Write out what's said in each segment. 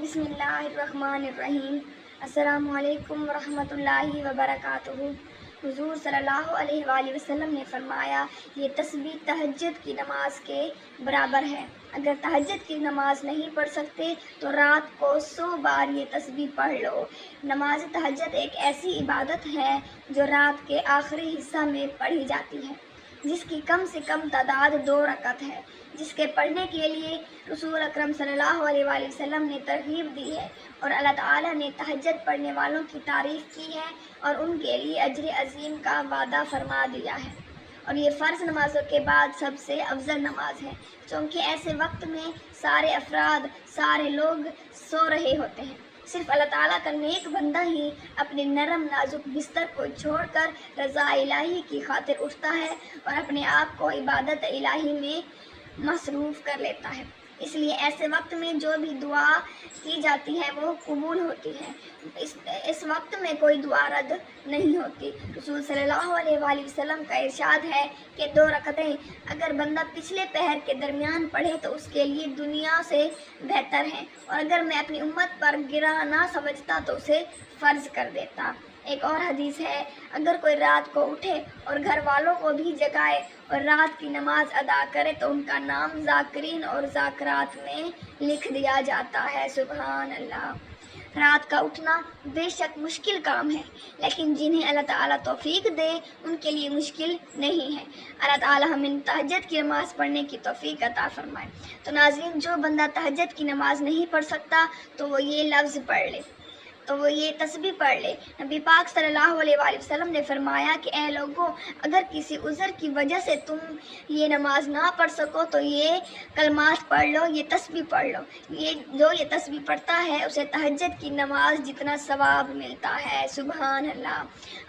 بسم اللہ الرحمن الرحیم۔ السلام علیکم ورحمۃ اللہ وبرکاتہ۔ حضور صلی اللہ علیہ وآلہ وسلم نے فرمایا، یہ تسبیح تہجد کی نماز کے برابر ہے۔ اگر تہجد کی نماز نہیں پڑھ سکتے تو رات کو 100 بار یہ تسبیح پڑھ لو۔ نماز تہجد ایک ایسی عبادت ہے جو رات کے آخری حصہ میں پڑھی جاتی ہے، جس کی کم سے کم تعداد 2 رکعت ہے، جس کے پڑھنے کے لیے رسول اکرم صلی اللہ علیہ وآلہ وسلم نے ترغیب دی ہے، اور اللہ تعالیٰ نے تہجد پڑھنے والوں کی تعریف کی ہے اور ان کے لیے اجر عظیم کا وعدہ فرما دیا ہے۔ اور یہ فرض نمازوں کے بعد سب سے افضل نماز ہے، چونکہ ایسے وقت میں سارے افراد، سارے لوگ سو رہے ہوتے ہیں۔ صرف اللہ تعالیٰ کا نیک بندہ ہی اپنے نرم نازک بستر کو چھوڑ کر رضا الہی کی خاطر اٹھتا ہے اور اپنے آپ کو عبادت الہی میں مصروف کر لیتا ہے۔ اس لیے ایسے وقت میں جو بھی دعا کی جاتی ہے وہ قبول ہوتی ہے۔ اس وقت میں کوئی دعا رد نہیں ہوتی۔ رسول صلی اللہ علیہ وآلہ وسلم کا ارشاد ہے کہ 2 رکعتیں اگر بندہ پچھلے پہر کے درمیان پڑھے تو اس کے لیے دنیا سے بہتر ہے، اور اگر میں اپنی امت پر گرا نہ سمجھتا تو اسے فرض کر دیتا۔ ایک اور حدیث ہے، اگر کوئی رات کو اٹھے اور گھر والوں کو بھی جگائے اور رات کی نماز ادا کرے تو ان کا نام ذاکرین اور ذاکرات میں لکھ دیا جاتا ہے۔ سبحان اللہ۔ رات کا اٹھنا بے شک مشکل کام ہے، لیکن جنہیں اللہ تعالیٰ توفیق دے ان کے لیے مشکل نہیں ہے۔ اللہ تعالیٰ ہمیں تہجد کی نماز پڑھنے کی توفیق عطا فرمائے۔ تو ناظرین، جو بندہ تہجد کی نماز نہیں پڑھ سکتا تو وہ یہ لفظ پڑھ لے، تو وہ یہ تسبیح پڑھ لے۔ نبی پاک صلی اللہ علیہ وآلہ وسلم نے فرمایا کہ اے لوگوں، اگر کسی عذر کی وجہ سے تم یہ نماز نہ پڑھ سکو تو یہ کلمات پڑھ لو، یہ تسبیح پڑھ لو۔ یہ تسبیح پڑھتا ہے اسے تہجد کی نماز جتنا ثواب ملتا ہے۔ سبحان اللہ۔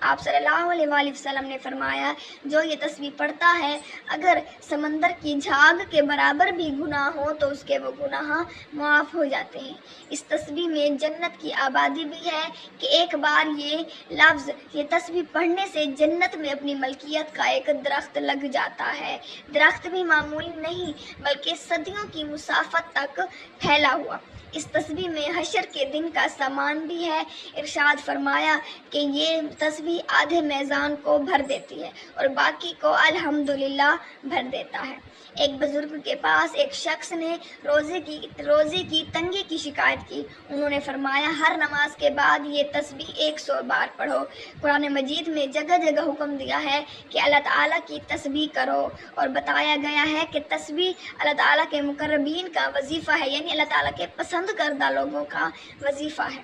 آپ صلی اللہ علیہ وآلہ وسلم نے فرمایا، جو یہ تسبیح پڑھتا ہے اگر سمندر کی جھاگ کے برابر بھی گناہ ہو تو اس کے وہ گناہ معاف ہو جاتے ہیں۔ اس تسبیح میں جنت کی آبادی بھی ہے کہ ایک بار یہ تسبیح پڑھنے سے جنت میں اپنی ملکیت کا ایک درخت لگ جاتا ہے۔ درخت بھی معمولی نہیں بلکہ صدیوں کی مسافت تک پھیلا ہوا۔ اس تسبیح میں حشر کے دن کا سامان بھی ہے۔ ارشاد فرمایا کہ یہ تسبیح آدھے میزان کو بھر دیتی ہے اور باقی کو الحمدللہ بھر دیتا ہے۔ ایک بزرگ کے پاس ایک شخص نے روزے کی تنگی کی شکایت کی۔ انہوں نے فرمایا، ہر نماز کے بعد یہ تسبیح 100 بار پڑھو۔ قرآن مجید میں جگہ جگہ حکم دیا ہے کہ اللہ تعالیٰ کی تسبیح کرو، اور بتایا گیا ہے کہ تسبیح اللہ تعالیٰ کے مقربین کا وظیفہ ہے، یعنی اللہ تعالیٰ کے پسند کردہ لوگوں کا وظیفہ ہے۔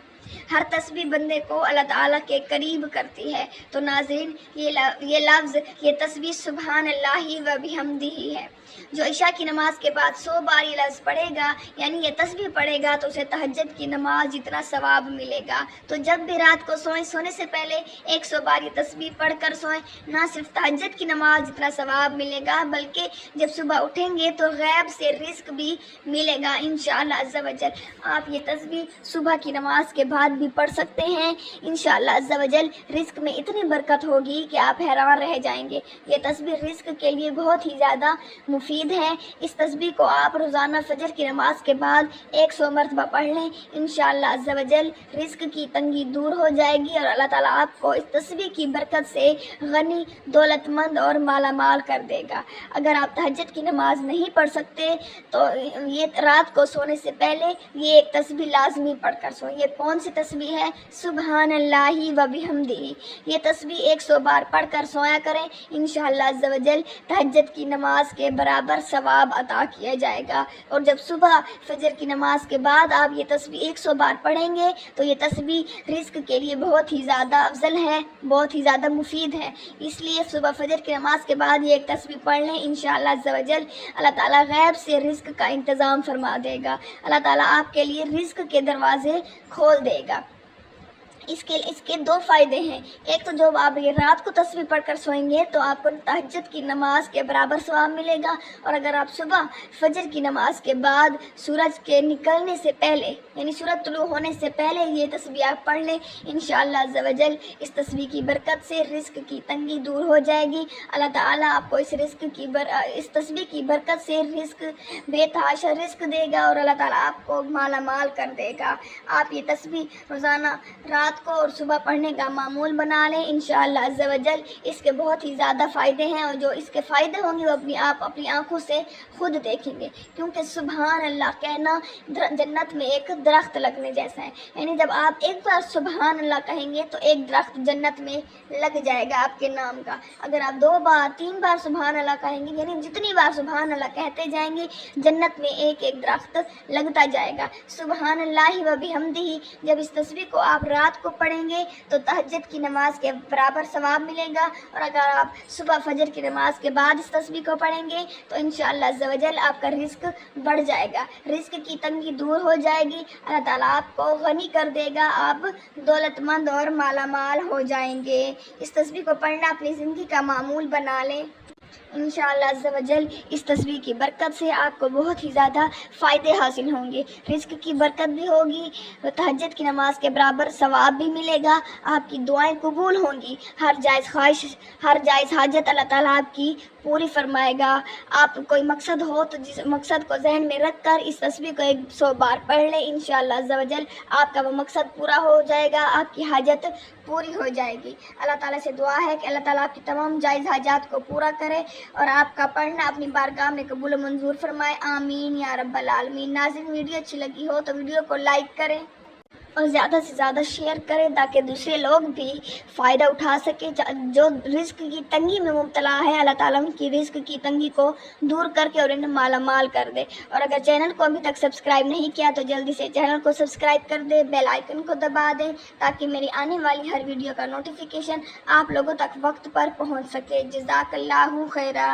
ہر تسبیح بندے کو اللہ تعالیٰ کے قریب کرتی ہے۔ تو ناظرین، یہ تسبیح سبحان اللہ و بحمدہ ہے۔ جو عشاء کی نماز کے بعد 100 بار یہ لفظ پڑھے گا، یعنی یہ تسبیح پڑھے گا، تو اسے تہجد کی نماز جتنا ثواب ملے گا۔ تو جب بھی رات کو سونے سے پہلے 100 بار یہ تسبیح پڑھ کر سوئیں۔ نہ صرف تہجد کی نماز جتنا ثواب ملے گا بلکہ جب صبح اٹھیں گے تو غیب سے رزق بھی ملے گا انشاءاللہ عز و جل۔ آپ یہ تسبیح صبح کی نماز کے بعد بھی پڑھ سکتے ہیں۔ انشاءاللہ عز و جل رزق میں اتنی برکت ہوگی کہ آپ حیران رہ جائیں گے۔ یہ تسبیح رزق کے لیے بہت ہی زیادہ مفید ہے۔ اس تسبیح کو آپ روزانہ فجر کی نماز کے بعد 100 مرتبہ پڑھ لیں۔ انشاءاللہ عز و جل رزق کی تنگی دور ہو جائے گی اور اللہ تعالیٰ آپ کو اس تسبیح کی برکت سے غنی، دولت مند اور مالا مال کر دے گا۔ اگر آپ تہجد کی نماز نہیں پڑھ سکتے تو یہ رات کو سونے سے پہلے یہ ایک تسبیح لازمی پڑھ کر سوئیں۔ یہ کون سی تسبیح ہے؟ سبحان اللہ و بحمدہ۔ یہ تسبیح 100 بار پڑھ کر سویا کریں، انشاءاللہ عز و جل تہجد کی نماز کے برابر ثواب عطا کیا جائے گا۔ اور جب صبح فجر کی نماز کے بعد آپ یہ تسبیح 100 بار پڑھیں گے تو یہ تسبیح رزق کے لیے بہت ہی زیادہ افضل ہے، بہت ہی زیادہ مفید ہے۔ اس لیے صبح فجر کی نماز کے بعد یہ ایک تسبیح پڑھ لیں، انشاءاللہ عز و جل اللہ تعالیٰ غیب سے رزق کا انتظام فرما دے گا۔ اللہ تعالیٰ آپ کے لیے رزق کے دروازے کھول دے گا۔ اس کے دو فائدے ہیں۔ ایک تو جو آپ یہ رات کو تسبیح پڑھ کر سوئیں گے تو آپ کو تہجد کی نماز کے برابر ثواب ملے گا، اور اگر آپ صبح فجر کی نماز کے بعد سورج کے نکلنے سے پہلے یعنی سورج طلوع ہونے سے پہلے یہ تسبیح آپ پڑھ لیں، انشاءاللہ عز و جل اس تسبیح کی برکت سے رزق کی تنگی دور ہو جائے گی۔ اللہ تعالیٰ آپ کو اس تسبیح کی برکت سے رزق بے تحاشا رزق دے گا، اور اللہ تعالیٰ آپ کو مالا مال کر دے گا۔ آپ یہ تسبیح روزانہ رات کو اور صبح پڑھنے کا معمول بنا لیں، انشاءاللہ عز و جل اس کے بہت ہی زیادہ فائدے ہیں، اور جو اس کے فائدے ہوں گے وہ آپ اپنی آنکھوں سے خود دیکھیں گے، کیونکہ سبحان اللہ کہنا جنت میں ایک درخت لگنے جیسا ہے۔ یعنی جب آپ ایک بار سبحان اللہ کہیں گے تو ایک درخت جنت میں لگ جائے گا آپ کے نام کا۔ اگر آپ 2 بار 3 بار سبحان اللہ کہیں گے، یعنی جتنی بار سبحان اللہ کہتے جائیں گے جنت میں ایک ایک درخت لگتا جائے گا۔ سبحان اللہ و بحمدہ جب اس تسبیح کو آپ رات کو پڑھیں گے تو تہجد کی نماز کے برابر ثواب ملے گا، اور اگر آپ صبح فجر کی نماز کے بعد اس تسبیح کو پڑھیں گے تو انشاءاللہ عز و جل آپ کا رزق بڑھ جائے گا، رزق کی تنگی دور ہو جائے گی، اللہ تعالیٰ آپ کو غنی کر دے گا، آپ دولت مند اور مالا مال ہو جائیں گے۔ اس تسبیح کو پڑھنا اپنی زندگی کا معمول بنا لیں، انشاءاللہ عز و جل اس تسبیح کی برکت سے آپ کو بہت ہی زیادہ فائدے حاصل ہوں گے، رزق کی برکت بھی ہوگی، تہجد کی نماز کے برابر ثواب بھی ملے گا، آپ کی دعائیں قبول ہوں گی، ہر جائز خواہش ہر جائز حاجت اللہ تعالیٰ آپ کی پوری فرمائے گا۔ آپ کوئی مقصد ہو تو جس مقصد کو ذہن میں رکھ کر اس تسبیح کو 100 بار پڑھ لیں، انشاءاللہ عز و جل آپ کا وہ مقصد پورا ہو جائے گا، آپ کی حاجت پوری ہو جائے گی۔ اللہ تعالیٰ سے دعا ہے کہ اللہ تعالیٰ آپ کی تمام جائز حاجات کو پورا کرے اور آپ کا پڑھنا اپنی بارگاہ میں قبول و منظور فرمائے، آمین یا رب العالمین۔ ناظرین ویڈیو اچھی لگی ہو تو ویڈیو کو لائک کریں اور زیادہ سے زیادہ شیئر کریں تاکہ دوسرے لوگ بھی فائدہ اٹھا سکیں، جو رزق کی تنگی میں مبتلا ہے اللہ تعالیٰ ان کی رزق کی تنگی کو دور کر کے اور انہیں مالا مال کر دے۔ اور اگر چینل کو ابھی تک سبسکرائب نہیں کیا تو جلدی سے چینل کو سبسکرائب کر دیں، بیل آئیکن کو دبا دیں تاکہ میری آنے والی ہر ویڈیو کا نوٹیفیکیشن آپ لوگوں تک وقت پر پہنچ سکے۔ جزاک اللہ خیرہ۔